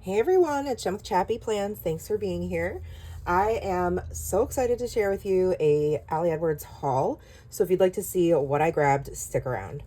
Hey everyone, it's Jem with ChappyPlans. Thanks for being here. I am so excited to share with you a Ali Edwards haul. So if you'd like to see what I grabbed, stick around.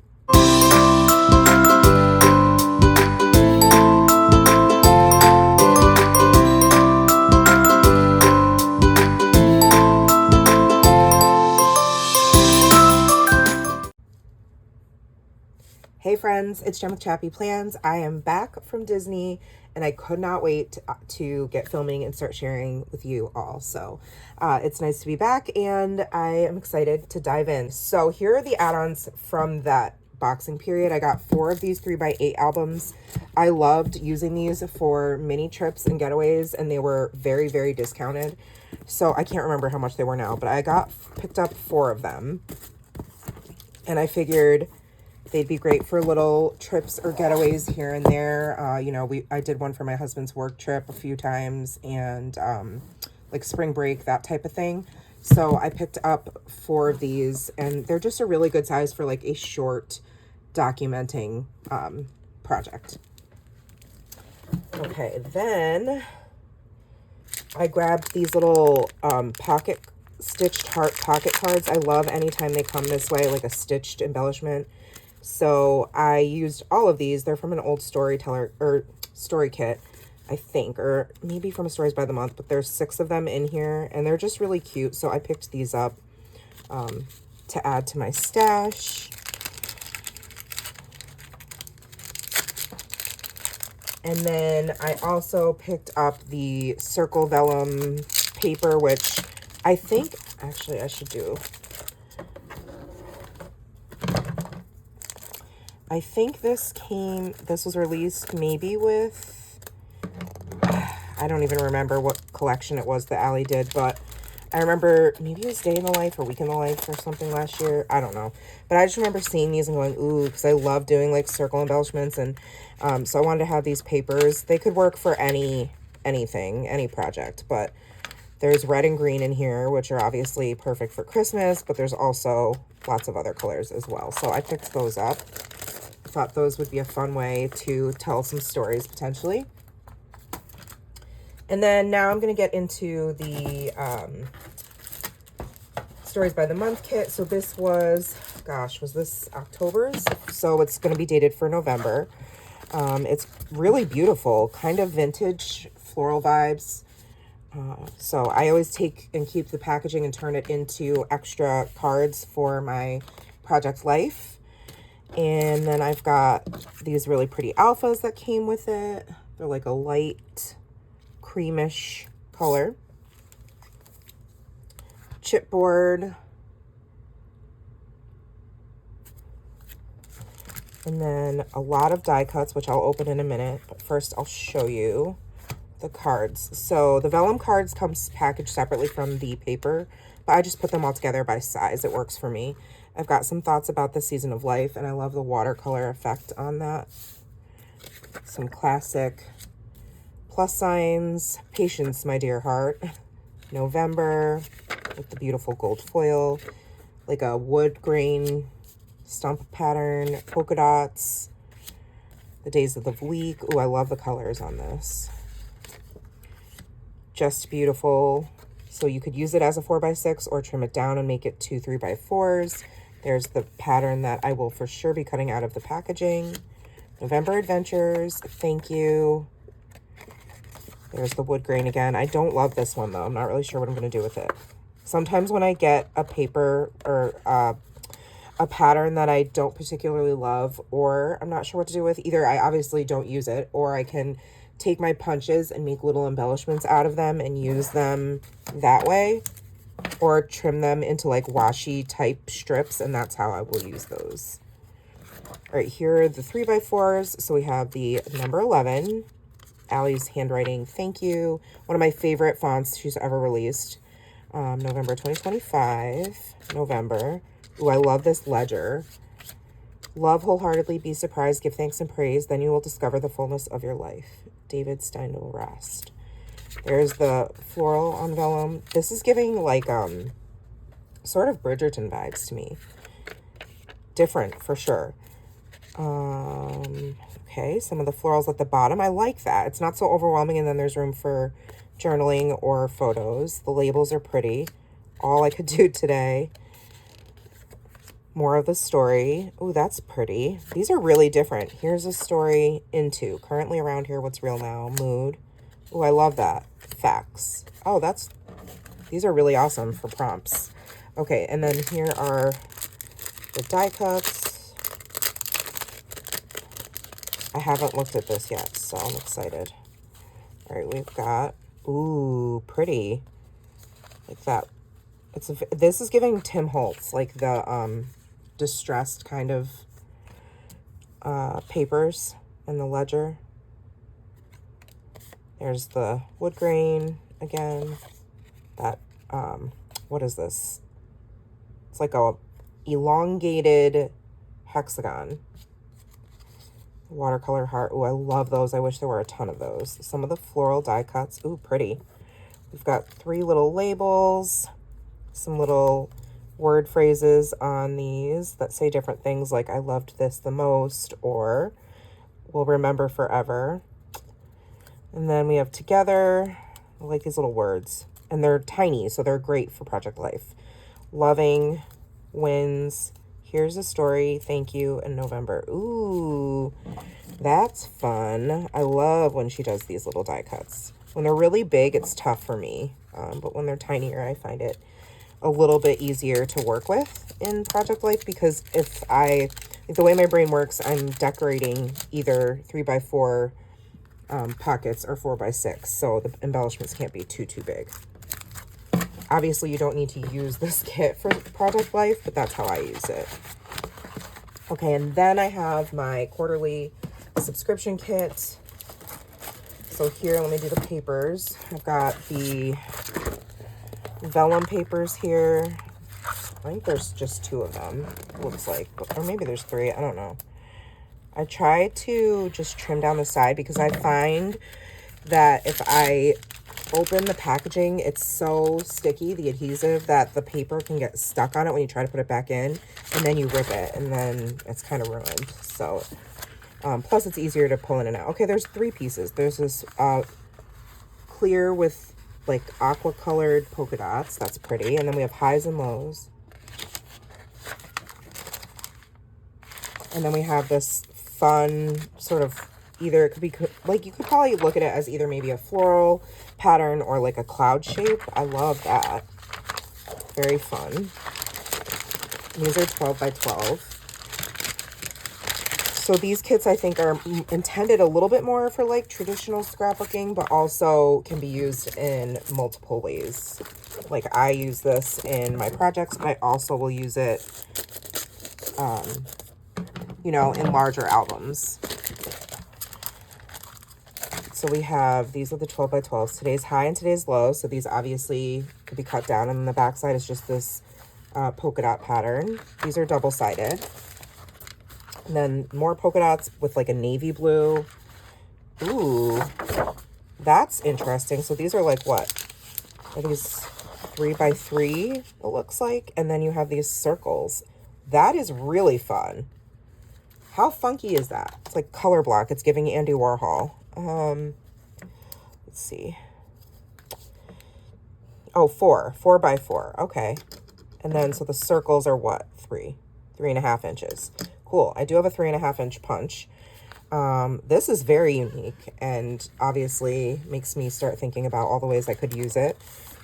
Hey friends, it's Jem with ChappyPlans. I am back from Disney and I could not wait to get filming and start sharing with you all. So it's nice to be back and I am excited to dive in. So here are the add-ons from that boxing period. I got 4 of these 3x8 albums. I loved using these for mini trips and getaways and they were very, very discounted. So I can't remember how much they were now, but I picked up 4 of them and I figured they'd be great for little trips or getaways here and there. I did one for my husband's work trip a few times and like spring break, that type of thing. So I picked up 4 of these and they're just a really good size for like a short documenting project. Okay, then I grabbed these little pocket stitched heart pocket cards. I love anytime they come this way, like a stitched embellishment. So I used all of these. They're from an old storyteller or story kit, I think, or maybe from a Stories by the Month, but there's 6 of them in here and they're just really cute. So I picked these up to add to my stash. And then I also picked up the circle vellum paper, which I think, actually I should do. I think this was released maybe with, I don't even remember what collection it was that Ali did, but I remember maybe it was Day in the Life or Week in the Life or something last year. I don't know. But I just remember seeing these and going, ooh, because I love doing like circle embellishments. And so I wanted to have these papers. They could work for anything, any project. But there's red and green in here, which are obviously perfect for Christmas. But there's also lots of other colors as well. So I picked those up. Thought those would be a fun way to tell some stories potentially. And then now I'm going to get into the Stories by the Month kit. So this was, gosh, was this October's? So it's going to be dated for November. It's really beautiful, kind of vintage floral vibes. So I always take and keep the packaging and turn it into extra cards for my project life. And then I've got these really pretty alphas that came with it. They're like a light creamish color. Chipboard. And then a lot of die cuts, which I'll open in a minute. But first I'll show you the cards. So the vellum cards come packaged separately from the paper, but I just put them all together by size. It works for me. I've got some thoughts about the season of life, and I love the watercolor effect on that. Some classic plus signs. Patience, my dear heart. November with the beautiful gold foil. Like a wood grain stump pattern. Polka dots. The days of the week. Ooh, I love the colors on this. Just beautiful. So you could use it as a 4x6 or trim it down and make it 2 3x4s. There's the pattern that I will for sure be cutting out of the packaging. November Adventures, thank you. There's the wood grain again. I don't love this one though. I'm not really sure what I'm going to do with it. Sometimes when I get a paper or a pattern that I don't particularly love, or I'm not sure what to do with, either I obviously don't use it, or I can take my punches and make little embellishments out of them and use them that way, or trim them into like washi type strips, and that's how I will use those. All right, here are the 3x4s. So we have the number 11, Ali's handwriting, thank you. One of my favorite fonts she's ever released. November 2025, November. Ooh, I love this ledger. Love wholeheartedly, be surprised, give thanks and praise, then you will discover the fullness of your life. David Steindl Rast. There's the floral on vellum. This is giving like sort of Bridgerton vibes to me. Different for sure. Okay, some of the florals at the bottom. I like that. It's not so overwhelming, and then there's room for journaling or photos. The labels are pretty. All I could do today. More of the story. Oh, that's pretty. These are really different. Here's a story into. Currently around here, what's real now? Mood. Oh, I love that. Facts. Oh, these are really awesome for prompts. Okay, and then here are the die cuts. I haven't looked at this yet, so I'm excited. All right, we've got, ooh, pretty. Like that. This is giving Tim Holtz, like the distressed kind of papers in the ledger. There's the wood grain again. That, what is this? It's like a elongated hexagon. Watercolor heart. Oh, I love those. I wish there were a ton of those. Some of the floral die cuts. Ooh, pretty. We've got 3 little labels, some little word phrases on these that say different things like I loved this the most or will remember forever. And then we have together. I like these little words. And they're tiny, so they're great for Project Life. Loving, wins, here's a story, thank you, and November. Ooh, that's fun. I love when she does these little die cuts. When they're really big, it's tough for me. But when they're tinier, I find it a little bit easier to work with in Project Life because the way my brain works, I'm decorating either 3x4 pockets or 4x6. So the embellishments can't be too big. Obviously, you don't need to use this kit for Project Life, but that's how I use it. Okay, and then I have my quarterly subscription kit. So here, let me do the papers. I've got the vellum papers here. I think there's just 2 of them, looks like. Or maybe there's 3, I don't know. I try to just trim down the side because I find that if I open the packaging, it's so sticky, the adhesive, that the paper can get stuck on it when you try to put it back in, and then you rip it, and then it's kind of ruined. So, plus it's easier to pull in and out. Okay, there's 3 pieces. There's this clear with like aqua colored polka dots. That's pretty. And then we have highs and lows. And then we have this fun sort of, either it could be like, you could probably look at it as either maybe a floral pattern or like a cloud shape. I love that. Very fun. These are 12 by 12. So these kits I think are intended a little bit more for like traditional scrapbooking, but also can be used in multiple ways. Like I use this in my projects, but I also will use it, you know, in larger albums. So we have, these are the 12 by 12s. Today's high and today's low. So these obviously could be cut down. And then the back side is just this polka dot pattern. These are double-sided. And then more polka dots with like a navy blue. Ooh, that's interesting. So these are like what? Are these 3 by 3, it looks like? And then you have these circles. That is really fun. How funky is that? It's like color block. It's giving Andy Warhol. Let's see. Oh, 4 by 4. Okay. And then, so the circles are what? 3.5 inches. Cool. I do have a 3.5 inch punch. This is very unique and obviously makes me start thinking about all the ways I could use it.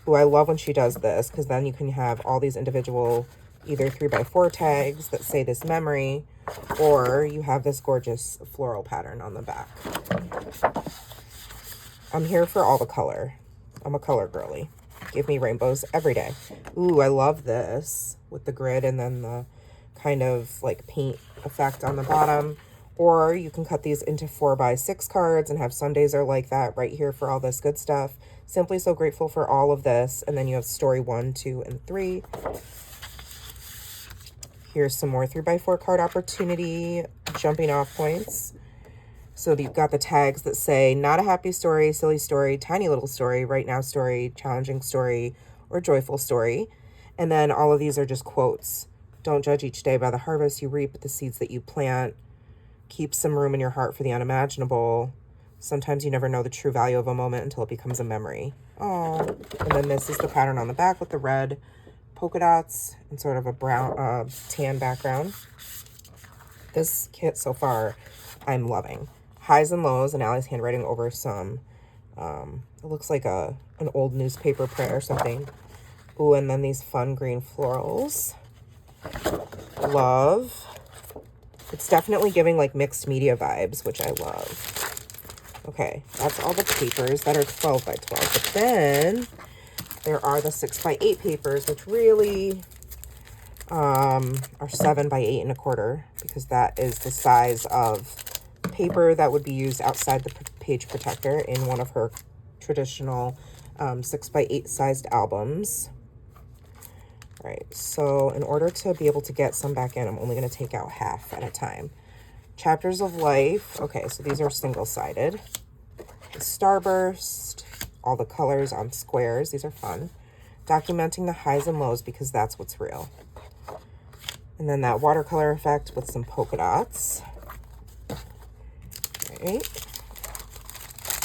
Ooh, I love when she does this because then you can have all these individual either 3 by 4 tags that say this memory, or you have this gorgeous floral pattern on the back. I'm here for all the color. I'm a color girly. Give me rainbows every day. Ooh, I love this with the grid and then the kind of like paint effect on the bottom. Or you can cut these into 4 by 6 cards and have Sundays are like that right here for all this good stuff. Simply so grateful for all of this. And then you have story 1, 2, and 3. Here's some more 3 by 4 card opportunity jumping off points. So you've got the tags that say not a happy story, silly story, tiny little story, right now story, challenging story, or joyful story. And then all of these are just quotes. Don't judge each day by the harvest you reap, the seeds that you plant. Keep some room in your heart for the unimaginable. Sometimes you never know the true value of a moment until it becomes a memory. Oh, and then this is the pattern on the back with the red polka dots and sort of a brown, tan background. This kit so far, I'm loving. Highs and lows, and Allie's handwriting over some, it looks like an old newspaper print or something. Ooh, and then these fun green florals. Love. It's definitely giving like mixed media vibes, which I love. Okay, that's all the papers that are 12 by 12. But then there are the 6 by 8 papers, which really are 7 by 8 1/4, because that is the size of paper that would be used outside the page protector in one of her traditional 6 by 8 sized albums. All right, so in order to be able to get some back in, I'm only going to take out half at a time. Chapters of Life. Okay, so these are single-sided. Starburst, all the colors on squares. These are fun. Documenting the highs and lows, because that's what's real. And then that watercolor effect with some polka dots. All right.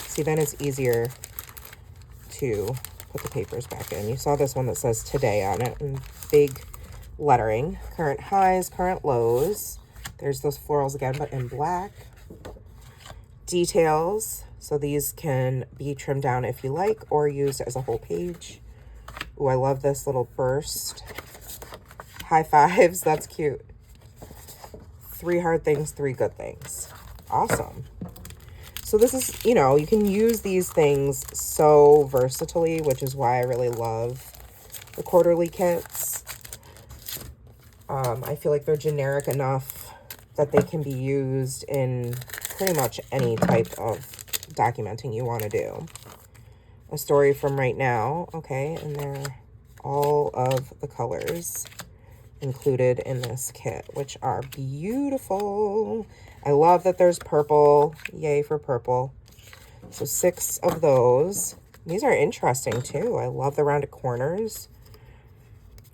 See, then it's easier to put the papers back in. You saw this one that says today on it in big lettering. Current highs, current lows. There's those florals again, but in black. Details. So these can be trimmed down if you like, or used as a whole page. Ooh, I love this little burst. High fives. That's cute. 3 hard things, 3 good things. Awesome. So this is, you know, you can use these things so versatilely, which is why I really love the quarterly kits. I feel like they're generic enough that they can be used in pretty much any type of documenting you want to do. A story from right now. Okay, and they're all of the colors included in this kit, which are beautiful. I love that there's purple. Yay for purple. So 6 of those. These are interesting too. I love the rounded corners.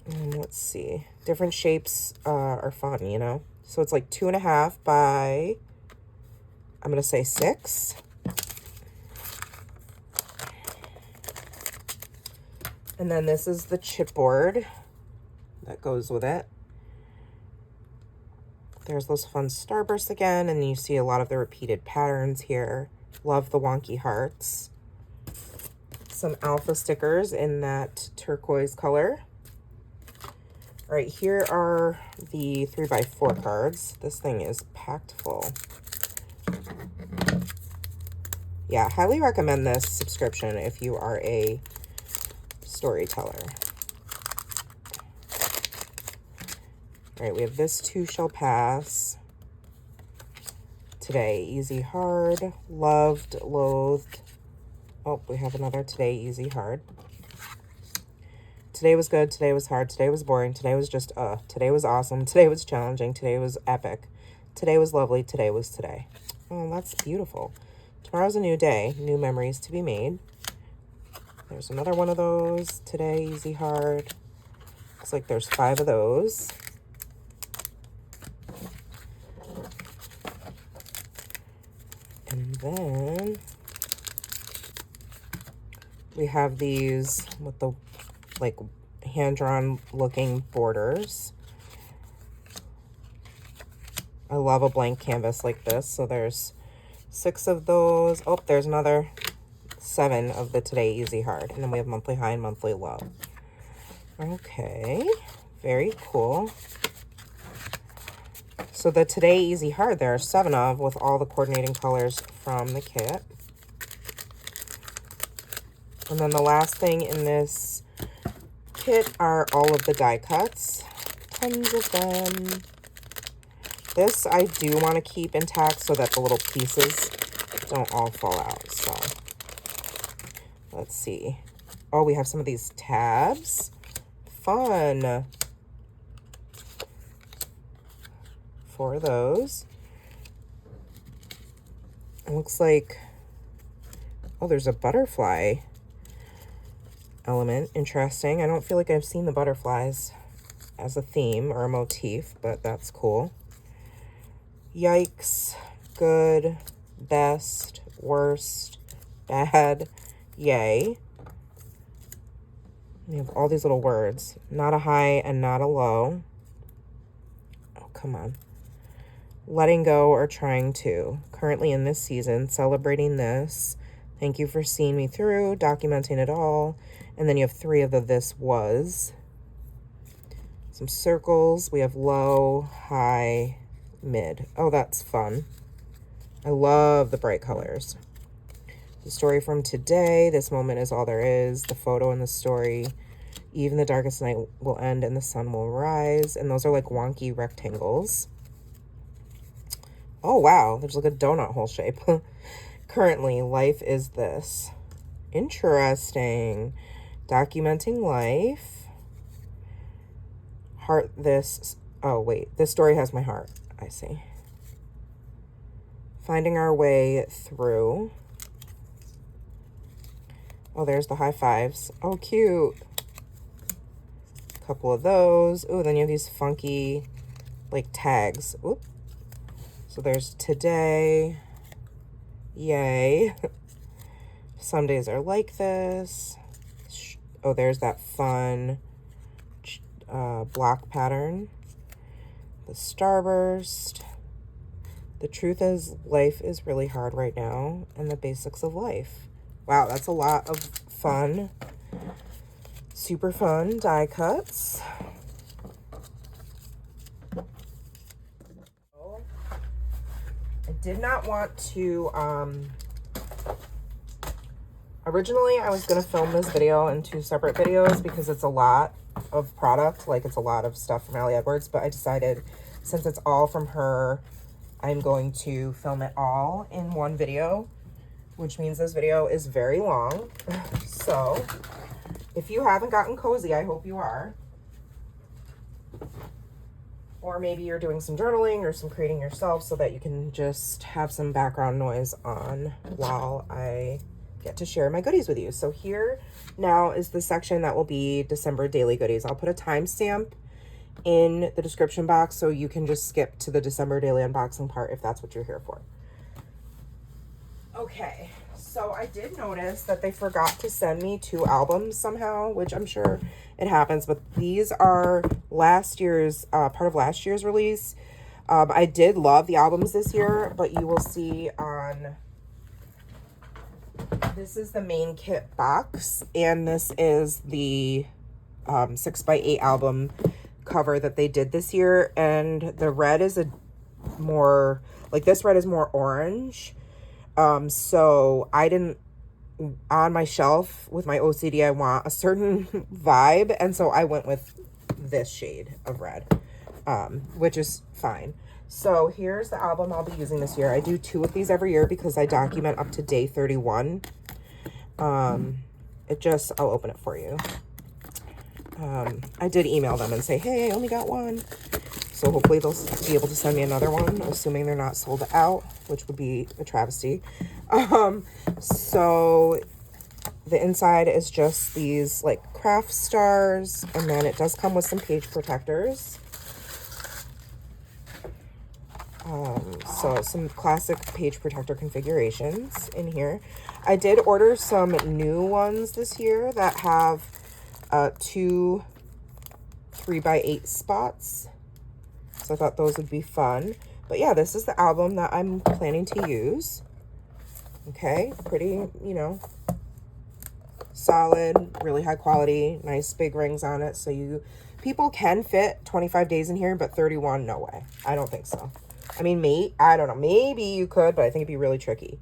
And let's see. Different shapes are fun, you know. So it's like 2.5 by, I'm going to say 6. And then this is the chipboard that goes with it. There's those fun starbursts again, and you see a lot of the repeated patterns here. Love the wonky hearts. Some alpha stickers in that turquoise color. All right, here are the 3 by 4 cards. This thing is packed full. Yeah, highly recommend this subscription if you are a storyteller. All right, we have This Too Shall Pass. Today, Easy Hard. Loved, Loathed. Oh, we have another Today, Easy Hard. Today was good. Today was hard. Today was boring. Today was just, Today was awesome. Today was challenging. Today was epic. Today was lovely. Today was today. Oh, that's beautiful. Tomorrow's a new day. New memories to be made. There's another one of those. Today, Easy Hard. Looks like there's 5 of those. And then we have these with the like hand-drawn looking borders. I love a blank canvas like this. So there's 6 of those. Oh, there's another 7 of the Today Easy Hard. And then we have Monthly High and Monthly Low. Okay, very cool. So the Today Easy Hard, there are 7 of, with all the coordinating colors from the kit. And then the last thing in this kit are all of the die cuts. Tons of them. This I do want to keep intact so that the little pieces don't all fall out. So let's see. Oh, we have some of these tabs. Fun. 4 of those. It looks like, oh, there's a butterfly element. Interesting. I don't feel like I've seen the butterflies as a theme or a motif, but that's cool. yikes, good, best, worst, bad, yay. We have all these little words. Not a high and not a low. Oh, come on. Letting go or trying to. Currently in this season, celebrating this. Thank you for seeing me through, documenting it all. And then you have 3 of the this was. Some circles. We have low, high, mid. Oh, that's fun. I love the bright colors. The story from today. This moment is all there is. The photo in the story. Even the darkest night will end and the sun will rise. And those are like wonky rectangles. Oh, wow. There's like a donut hole shape. Currently, life is this. Interesting. Documenting life. Heart this. Oh, wait. This story has my heart. I see. Finding our way through. Oh, there's the high fives. Oh, cute. A couple of those. Oh, then you have these funky, like, tags. Oop. So there's today. Yay. Some days are like this. Oh, there's that fun block pattern. The starburst. The truth is, life is really hard right now, and the basics of life. Wow, that's a lot of fun. Super fun die cuts. I did not want to, originally I was going to film this video in 2 separate videos because it's a lot of product, like it's a lot of stuff from Allie Edwards, but I decided since it's all from her, I'm going to film it all in one video, which means this video is very long. So if you haven't gotten cozy, I hope you are. Or maybe you're doing some journaling or some creating yourself so that you can just have some background noise on while I get to share my goodies with you. So here now is the section that will be December daily goodies. I'll put a timestamp in the description box so you can just skip to the December daily unboxing part if that's what you're here for. Okay, so I did notice that they forgot to send me 2 albums somehow, which I'm sure it happens, but these are last year's, part of last year's release. I did love the albums this year, but you will see on, this is the main kit box, and this is the 6x8 album cover that they did this year, and the red is a more, like this red is more orange. So I didn't, on my shelf with my OCD, I want a certain vibe. And so I went with this shade of red, which is fine. So here's the album I'll be using this year. I do 2 of these every year because I document up to day 31. I'll open it for you. I did email them and say, hey, I only got 1. So hopefully they'll be able to send me another one, assuming they're not sold out, which would be a travesty. So the inside is just these like craft stars, and then it does come with some page protectors. So some classic page protector configurations in here. I did order some new ones this year that have 2 3x8 spots. So I thought those would be fun. But yeah, this is the album that I'm planning to use. Okay, pretty, you know, solid, really high quality, nice big rings on it. So people can fit 25 days in here, but 31, no way. I don't think so. I mean, I don't know, maybe you could, but I think it'd be really tricky.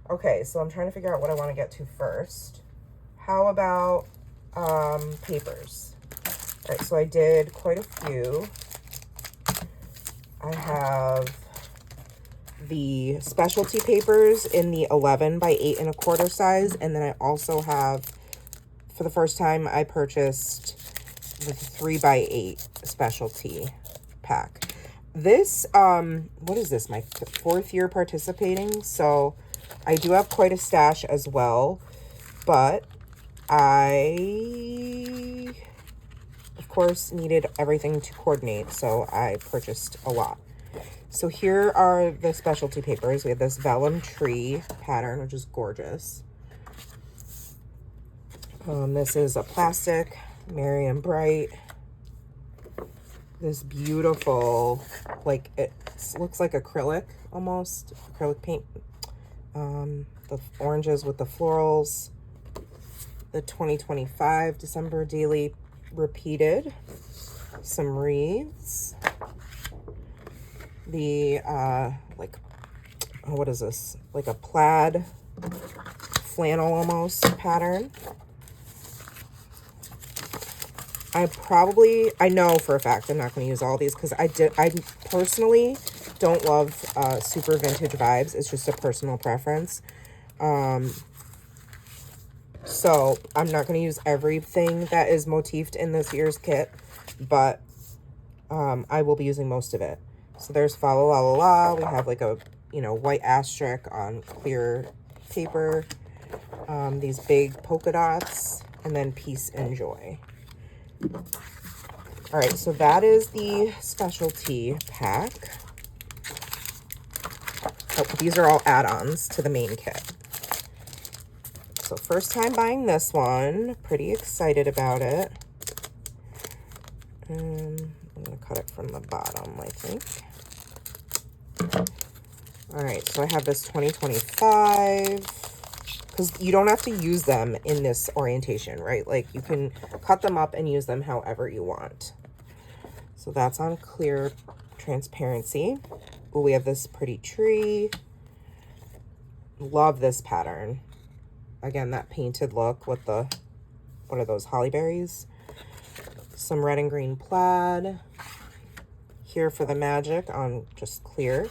Okay, so I'm trying to figure out what I want to get to first. How about papers? All right, so I did quite a few. I have the specialty papers in the 11 by 8 1/4 size, and then I also have, for the first time, I purchased the 3 by 8 specialty pack. This, what is this, my 4th year participating, so I do have quite a stash as well, but I, of course, needed everything to coordinate, so I purchased a lot. So here are the specialty papers. We have this vellum tree pattern, which is gorgeous. This is a plastic, Merry and Bright. This beautiful, like, it looks like acrylic almost, acrylic paint. The oranges with the florals. The 2025 December Daily repeated. Some wreaths. The, like, oh, what is this? Like a plaid flannel almost pattern. I know for a fact I'm not going to use all these because I personally don't love super vintage vibes. It's just a personal preference. So I'm not going to use everything that is motifed in this year's kit, but I will be using most of it. So there's Follow La La La. We have like a, you know, white asterisk on clear paper. These big polka dots, and then Peace and Joy. All right, so that is the specialty pack. Oh, these are all add-ons to the main kit. So first time buying this one, pretty excited about it. I'm gonna cut it from the bottom, I think. All right, so I have this 2025, because you don't have to use them in this orientation, right? Like you can cut them up and use them however you want. So that's on clear transparency. Ooh, we have this pretty tree. Love this pattern. Again, that painted look with the, what are those, holly berries? Some red and green plaid. Here for the magic on just clear.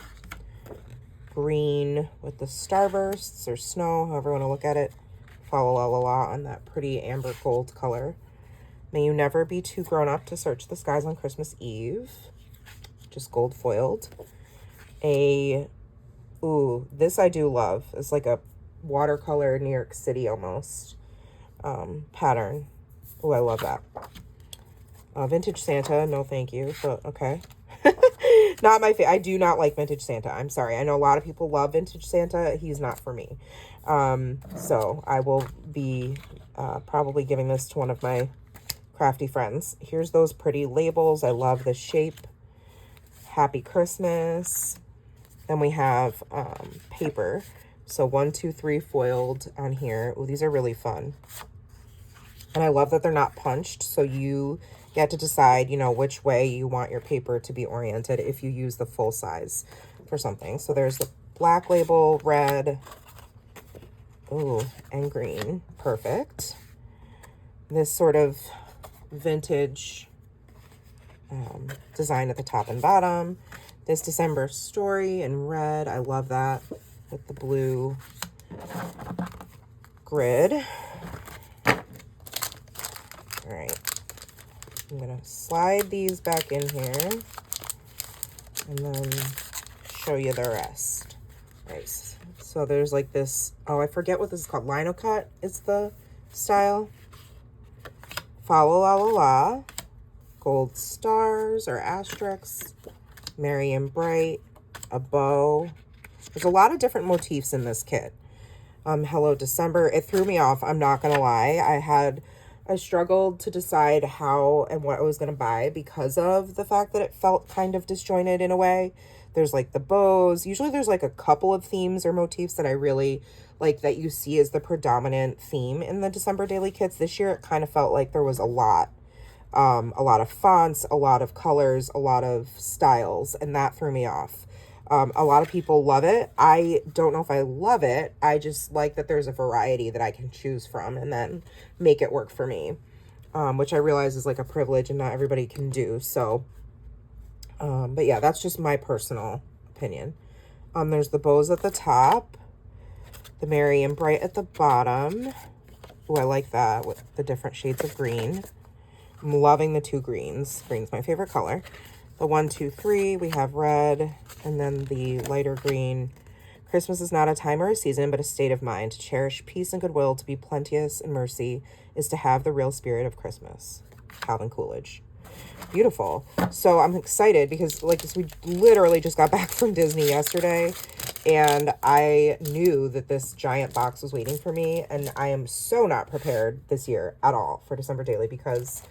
Green with the starbursts or snow, however you want to look at it. Follow La La La on that pretty amber gold color. May you never be too grown up to search the skies on Christmas Eve. Just gold foiled. Ooh, this I do love. It's like a watercolor New York City almost pattern. Oh, I love that. Vintage Santa, no thank you, but okay. Not my favorite. I do not like Vintage Santa. I'm sorry. I know a lot of people love Vintage Santa. He's not for me. So I will be probably giving this to one of my crafty friends. Here's those pretty labels. I love the shape. Happy Christmas. Then we have paper. So 1, 2, 3 foiled on here. Oh, these are really fun. And I love that they're not punched. So you get to decide, you know, which way you want your paper to be oriented if you use the full size for something. So there's the black label, red, ooh, and green. Perfect. This sort of vintage design at the top and bottom. This December story in red. I love that with the blue grid. All right. I'm going to slide these back in here and then show you the rest. All right. So there's like this, oh, I forget what this is called. Lino cut is the style. Follow La La La. Gold stars or asterisks. Merry and Bright. A bow. There's a lot of different motifs in this kit. Hello December. It threw me off. I'm not going to lie. I struggled to decide how and what I was going to buy because of the fact that it felt kind of disjointed in a way. There's like the bows. Usually there's like a couple of themes or motifs that I really like that you see as the predominant theme in the December daily kits. This year it kind of felt like there was a lot of fonts, a lot of colors, a lot of styles, and that threw me off. A lot of people love it. I don't know if I love it. I just like that there's a variety that I can choose from and then make it work for me, which I realize is like a privilege and not everybody can do. So, but yeah, that's just my personal opinion. There's the bows at the top, the Merry and Bright at the bottom. Oh, I like that with the different shades of green. I'm loving the 2 greens. Green's my favorite color. The 1, 2, 3, we have red, and then the lighter green. Christmas is not a time or a season, but a state of mind. To cherish peace and goodwill, to be plenteous in mercy, is to have the real spirit of Christmas. Calvin Coolidge. Beautiful. So I'm excited because like this, we literally just got back from Disney yesterday, and I knew that this giant box was waiting for me, and I am so not prepared this year at all for December Daily because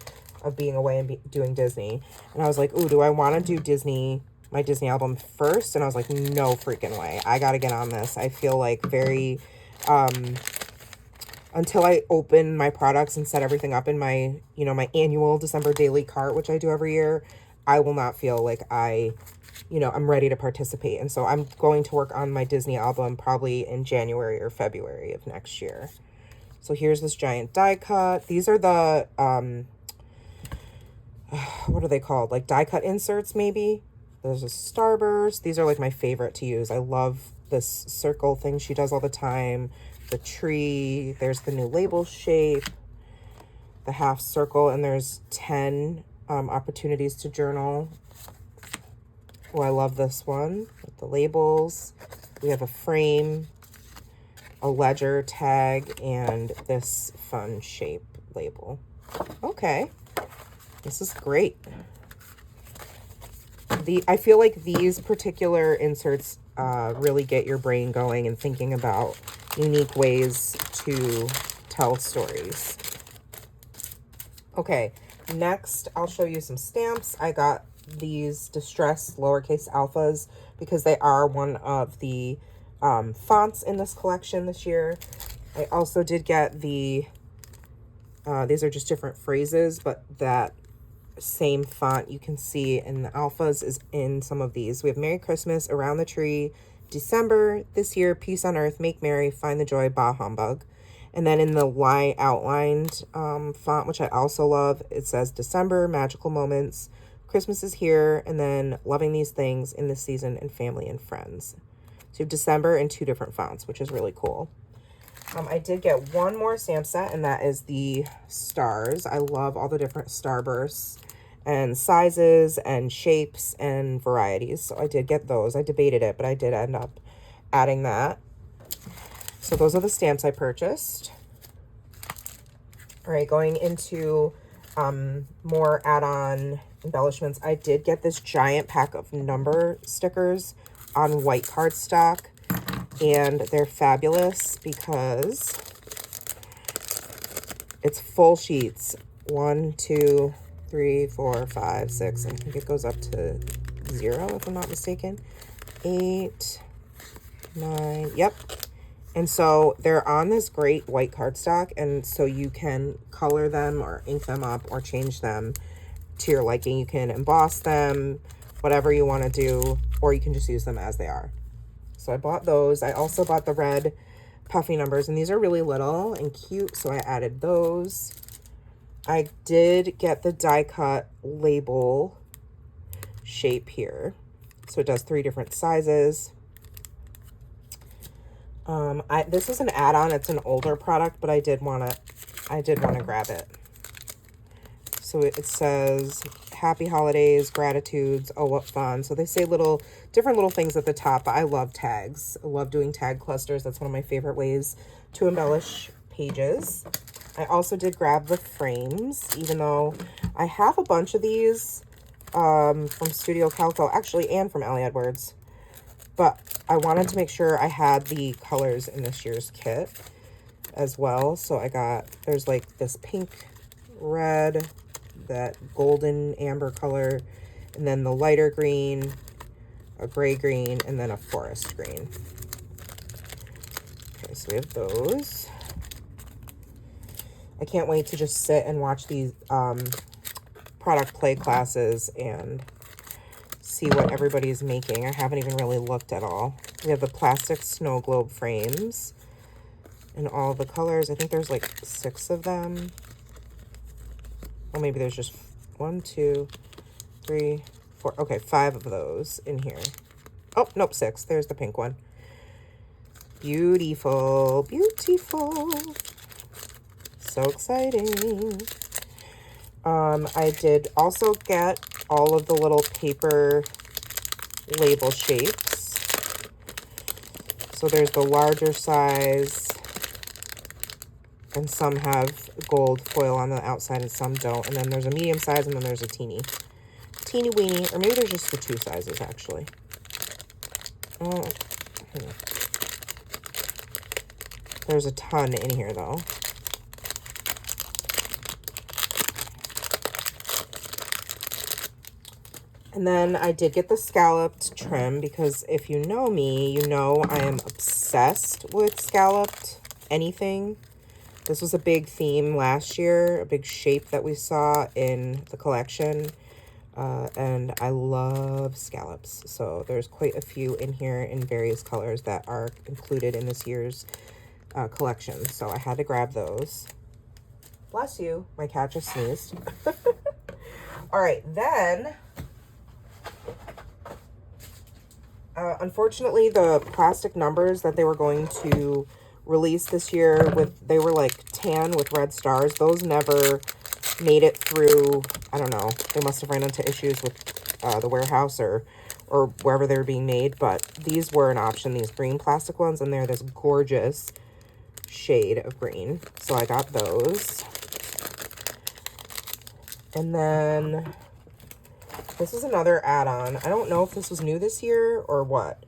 of being away and doing Disney. And I was like, ooh, do I want to do Disney, my Disney album first? And I was like, no freaking way. I got to get on this. I feel like very, until I open my products and set everything up in my, you know, my annual December Daily cart, which I do every year, I will not feel like I'm ready to participate. And so I'm going to work on my Disney album probably in January or February of next year. So here's this giant die cut. These are the, what are they called? Like die cut inserts, maybe. There's a starburst. These are like my favorite to use. I love this circle thing she does all the time. The tree. There's the new label shape. The half circle. And there's 10 opportunities to journal. Oh, I love this one with the labels. We have a frame, a ledger tag, and this fun shape label. Okay. This is great. I feel like these particular inserts really get your brain going and thinking about unique ways to tell stories. Okay, next I'll show you some stamps. I got these distressed lowercase alphas because they are one of the fonts in this collection this year. I also did get these are just different phrases, but that same font you can see in the alphas is in some of these. We have Merry Christmas, Around the Tree, December, This Year, Peace on Earth, Make Merry, Find the Joy, Bah Humbug. And then in the line outlined font, which I also love, it says December, Magical Moments, Christmas is Here, and then Loving These Things in this Season, and Family and Friends. So you have December in 2 different fonts, which is really cool. I did get one more stamp set, and that is the stars. I love all the different starbursts and sizes and shapes and varieties. So I did get those. I debated it, but I did end up adding that. So those are the stamps I purchased. All right, going into more add-on embellishments. I did get this giant pack of number stickers on white cardstock. And they're fabulous because it's full sheets. 1, 2, 3, 4, 5, 6. I think it goes up to 0 if I'm not mistaken. 8, 9. Yep. And so they're on this great white cardstock. And so you can color them or ink them up or change them to your liking. You can emboss them, whatever you want to do, or you can just use them as they are. So I bought those. I also bought the red puffy numbers, and these are really little and cute, so I added those. I did get the die cut label shape here. So it does 3 different sizes. This is an add-on. It's an older product, but I did want to grab it. So it says Happy Holidays, Gratitudes, Oh What Fun. So they say different little things at the top, but I love tags. I love doing tag clusters. That's one of my favorite ways to embellish pages. I also did grab the frames, even though I have a bunch of these from Studio Calico, actually, and from Ellie Edwards. But I wanted to make sure I had the colors in this year's kit as well. So there's like this pink, red, that golden amber color, and then the lighter green, a gray green, and then a forest green. Okay, so we have those. I can't wait to just sit and watch these product play classes and see what everybody's making. I haven't even really looked at all. We have the plastic snow globe frames in all the colors. I think there's like 6 of them. Well, maybe there's just 1, 2, 3, 4. Okay, 5 of those in here. Oh, nope, 6. There's the pink one. Beautiful, beautiful. So exciting. I did also get all of the little paper label shapes. So there's the larger size, And some have gold foil on the outside and some don't. And then there's a medium size and then there's a teeny weeny. Or maybe there's just the 2 sizes, actually. Oh, there's a ton in here, though. And then I did get the scalloped trim because if you know me, you know I am obsessed with scalloped anything. This was a big theme last year, a big shape that we saw in the collection. And I love scallops. So there's quite a few in here in various colors that are included in this year's collection. So I had to grab those. Bless you. My cat just sneezed. All right, then... unfortunately, the plastic numbers that they were going to release this year, they were like tan with red stars. Those never made it through. I don't know. They must have ran into issues with the warehouse or wherever they were being made. But these were an option, these green plastic ones, and they're this gorgeous shade of green. So I got those. And then... this is another add-on. I don't know if this was new this year or what.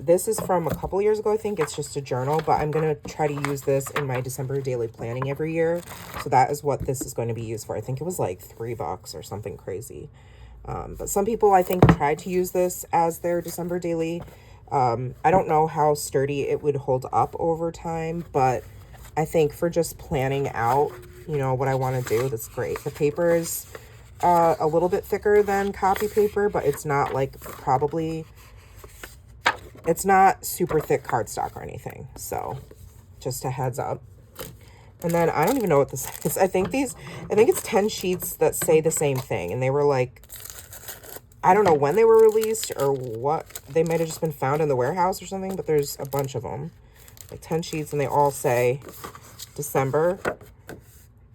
This is from a couple years ago, I think. It's just a journal, but I'm going to try to use this in my December daily planning every year. So that is what this is going to be used for. I think it was like $3 or something crazy. But some people, I think, tried to use this as their December daily. I don't know how sturdy it would hold up over time, but I think for just planning out, you know, what I want to do, that's great. The paper is... a little bit thicker than copy paper, but it's not like it's not super thick cardstock or anything. So just a heads up. And then I don't even know what this is. I think it's 10 sheets that say the same thing. And they were like, I don't know when they were released or what. They might have just been found in the warehouse or something, but there's a bunch of them. Like 10 sheets and they all say December.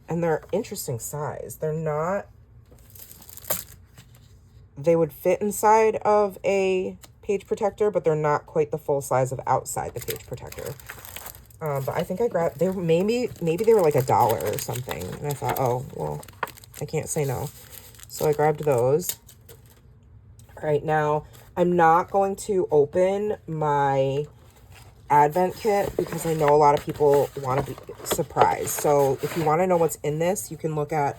And they're interesting size. They're not... they would fit inside of a page protector, but they're not quite the full size of outside the page protector. But I think I grabbed, maybe they were like $1 or something. And I thought, oh, well, I can't say no. So I grabbed those. All right, now I'm not going to open my Advent kit because I know a lot of people want to be surprised. So if you want to know what's in this, you can look at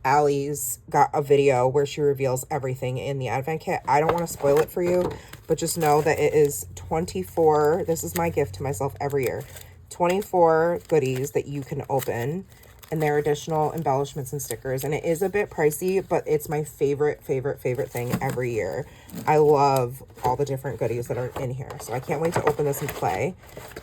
Allie's got a video where she reveals everything in the Advent kit. I don't want to spoil it for you, but just know that it is 24. This is my gift to myself every year. 24 goodies that you can open, and there are additional embellishments and stickers. And it is a bit pricey, but it's my favorite thing every year. I love all the different goodies that are in here. So I can't wait to open this and play.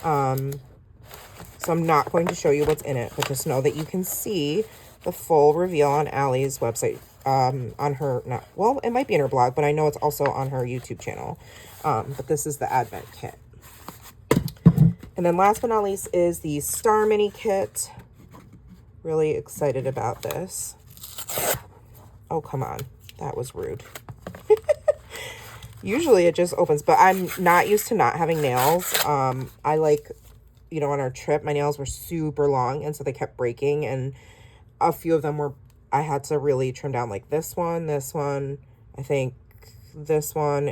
So I'm not going to show you what's in it, but just know that you can see the full reveal on Allie's website, on her, well, it might be in her blog, but I know it's also on her YouTube channel. But this is the Advent kit. And then last but not least is the Star Mini kit. Really excited about this. Oh, come on. That was rude. Usually it just opens, but I'm not used to not having nails. I like, you know, on our trip, my nails were super long, and so they kept breaking, and a few of them were, I had to really trim down, like this one, I think this one,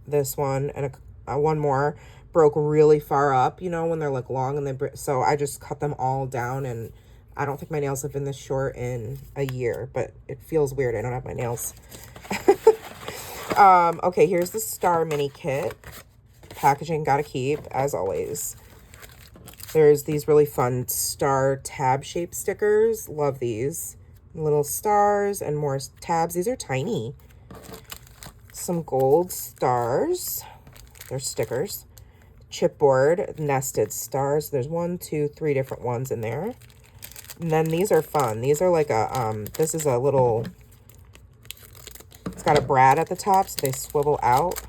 and one more broke really far up, you know, when they're like long and they so I just cut them all down, and I don't think my nails have been this short in a year, but it feels weird. I don't have my nails. Okay, here's the Star Mini kit. Packaging gotta keep, as always. There's these really fun star tab shaped stickers. Love these. Little stars and more tabs. These are tiny. Some gold stars. They're stickers. Chipboard nested stars. There's 1, 2, 3 different ones in there. And then these are fun. These are like a, this is a little, it's got a brad at the top, so they swivel out.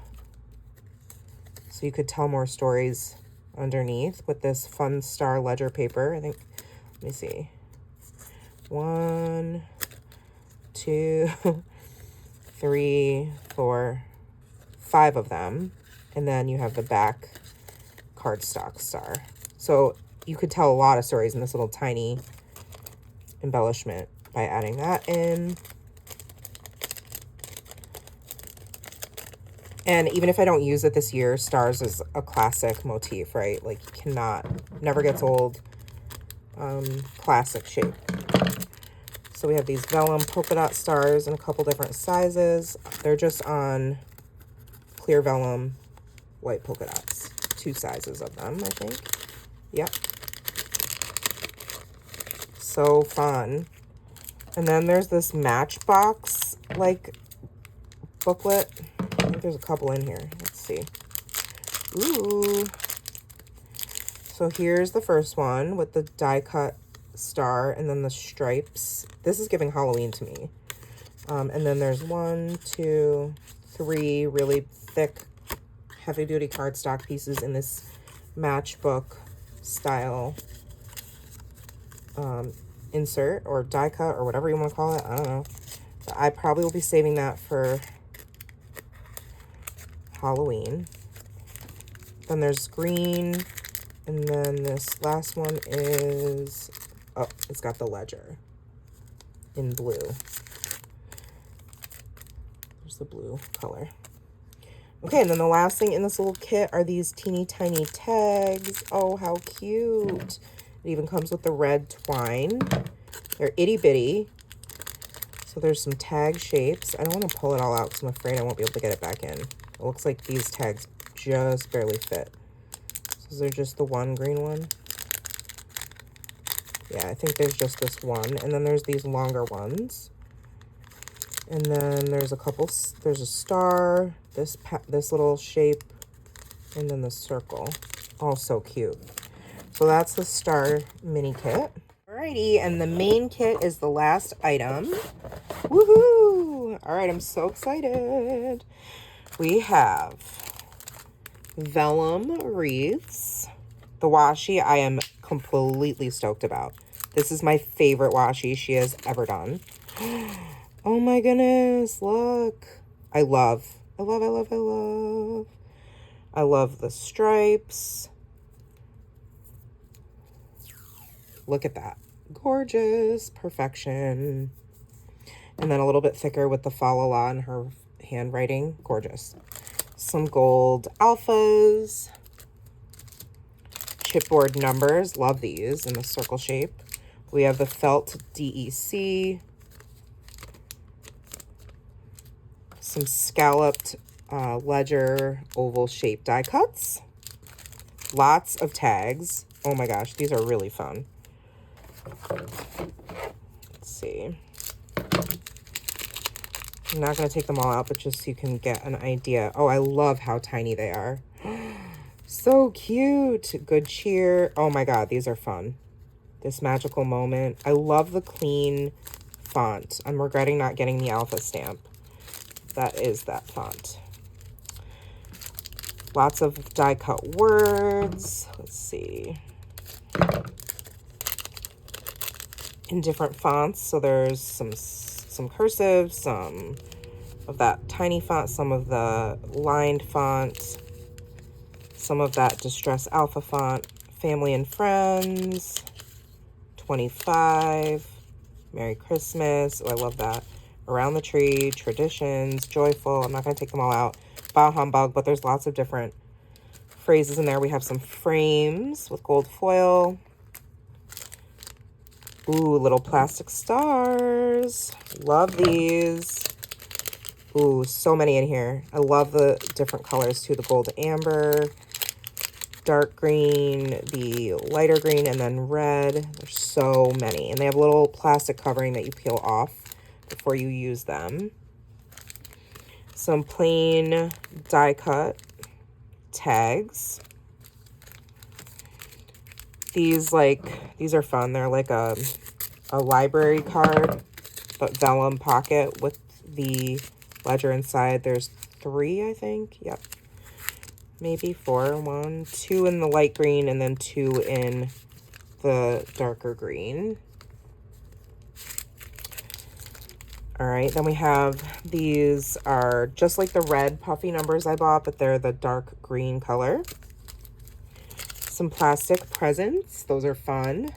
So you could tell more stories underneath with this fun star ledger paper. I think, let me see. 1, 2, 3, 4, 5 of them. And then you have the back cardstock star. So you could tell a lot of stories in this little tiny embellishment by adding that in. And even if I don't use it this year, stars is a classic motif, right? Like, you cannot, never gets old. Classic shape. So we have these vellum polka dot stars in a couple different sizes. They're just on clear vellum white polka dots. 2 sizes of them, I think. Yep. So fun. And then there's this Matchbox like booklet. I think there's a couple in here. Let's see. Ooh. So here's the first one with the die cut star and then the stripes. This is giving Halloween to me. And then there's 1, 2, 3 really thick, heavy duty cardstock pieces in this matchbook style insert or die cut or whatever you want to call it. I don't know. But I probably will be saving that for Halloween. Then there's green. And then this last one is, oh, it's got the ledger in blue. There's the blue color. Okay, and then the last thing in this little kit are these teeny tiny tags. Oh, how cute. It even comes with the red twine. They're itty bitty. So there's some tag shapes. I don't want to pull it all out because I'm afraid I won't be able to get it back in. It looks like these tags just barely fit. So is there just the one green one? Yeah, I think there's just this one. And then there's these longer ones. And then there's a couple, there's a star, this little shape, and then the circle. Oh, so cute. So that's the star mini kit. Alrighty, and the main kit is the last item. Woohoo! All right, I'm so excited. We have vellum wreaths. The washi I am completely stoked about. This is my favorite washi she has ever done. Oh my goodness, look. I love the stripes. Look at that. Gorgeous. Perfection. And then a little bit thicker with the fa la la in her handwriting. Gorgeous. Some gold alphas. Chipboard numbers. Love these in the circle shape. We have the felt DEC. Some scalloped ledger oval shape die cuts. Lots of tags. Oh my gosh, these are really fun. Let's see. I'm not going to take them all out, but just so you can get an idea. Oh, I love how tiny they are. So cute. Good cheer. Oh my god, these are fun. This magical moment. I love the clean font. I'm regretting not getting the alpha stamp. That is that font. Lots of die cut words. Let's see. In different fonts. So there's some cursive, some of that tiny font, some of the lined font, some of that Distress Alpha font, Family and Friends, 25, Merry Christmas. Oh, I love that. Around the Tree, Traditions, Joyful. I'm not going to take them all out. Bah Humbug, but there's lots of different phrases in there. We have some frames with gold foil. Ooh, little plastic stars. Love these. Ooh, so many in here. I love the different colors too. The gold amber, dark green, the lighter green, and then red. There's so many. And they have a little plastic covering that you peel off before you use them. Some plain die cut tags. These are fun. They're like a library card, but vellum pocket with the ledger inside. There's 3, I think. Yep. Maybe 4. 1, 2 in the light green, and then 2 in the darker green. All right, then we have, these are just like the red puffy numbers I bought, but they're the dark green color. Some plastic presents. Those are fun.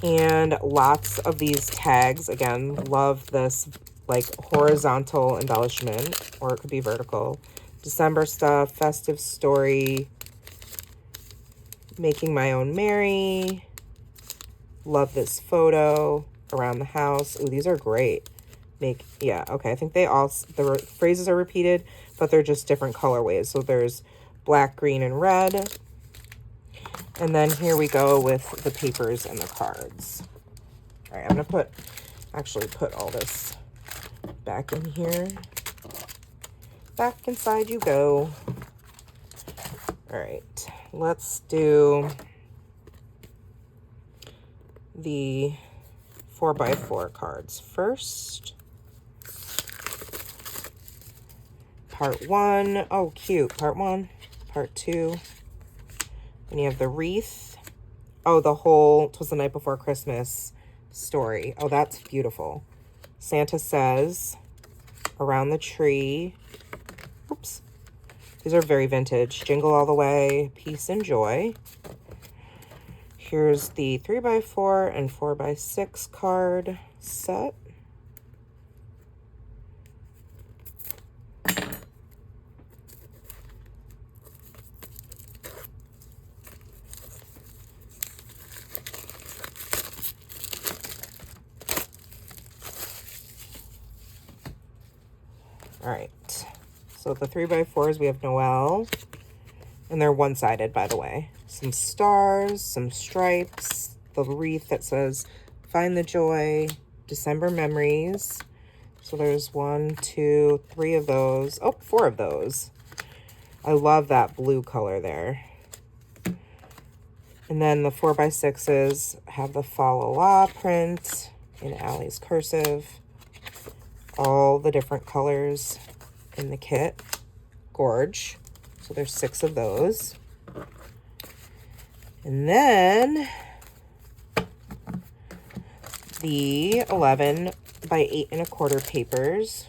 And lots of these tags. Again, love this like horizontal embellishment, or it could be vertical. December stuff, festive story, making my own Mary. Love this photo around the house. Ooh, these are great. Yeah, okay. I think the phrases are repeated, but they're just different colorways. So there's black, green, and red. And then here we go with the papers and the cards. All right, I'm going to actually put all this back in here. Back inside you go. All right, let's do the 4x4 cards first. Part 1. Oh, cute. Part 1. Part 2. And you have the wreath. Oh, the whole "'Twas the Night Before Christmas" story. Oh, that's beautiful. Santa Says, around the tree. Oops. These are very vintage. Jingle All the Way, Peace and Joy. Here's the 3x4 and 4x6 card set. All right, so the 3x4s, we have Noel, and they're one-sided, by the way. Some stars, some stripes, the wreath that says "Find the Joy," December Memories. So there's 1, 2, 3 of those. Oh, 4 of those. I love that blue color there. And then the 4x6s have the Fa La La print in Allie's cursive. All the different colors in the kit. Gorge. So there's 6 of those. And then the 11 by 8 1/4 papers.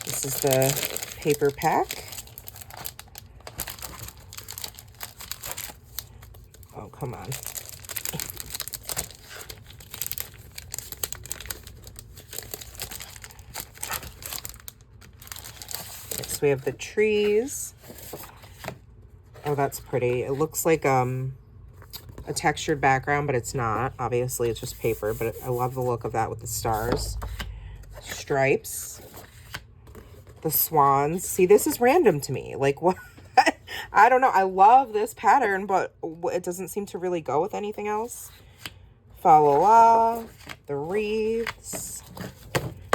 This is the paper pack. Oh, come on. Next we have the trees. Oh, that's pretty. It looks like a textured background, but it's not. Obviously, it's just paper, but I love the look of that with the stars. Stripes. The swans. See, this is random to me. Like, what? I don't know. I love this pattern, but it doesn't seem to really go with anything else. Fa La La. The wreaths.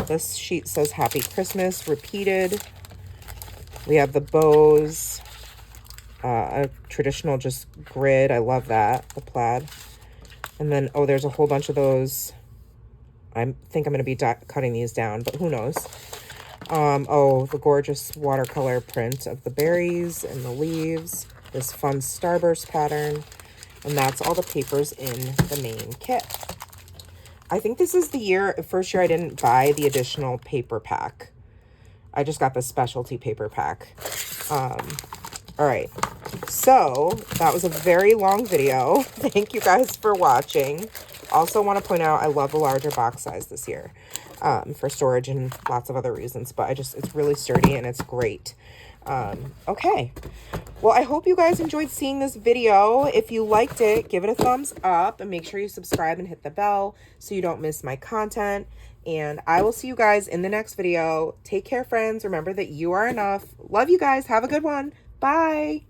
This sheet says Happy Christmas, repeated. We have the bows. A traditional just grid. I love that. The plaid. And then, oh, there's a whole bunch of those. I think I'm going to be cutting these down, but who knows. Oh, the gorgeous watercolor print of the berries and the leaves. This fun starburst pattern. And that's all the papers in the main kit. I think this is the first year I didn't buy the additional paper pack. I just got the specialty paper pack. All right, so that was a very long video. Thank you guys for watching. Also want to point out, I love the larger box size this year for storage and lots of other reasons, but it's really sturdy and it's great. Okay, well, I hope you guys enjoyed seeing this video. If you liked it, give it a thumbs up and make sure you subscribe and hit the bell so you don't miss my content. And I will see you guys in the next video. Take care, friends. Remember that you are enough. Love you guys. Have a good one. Bye.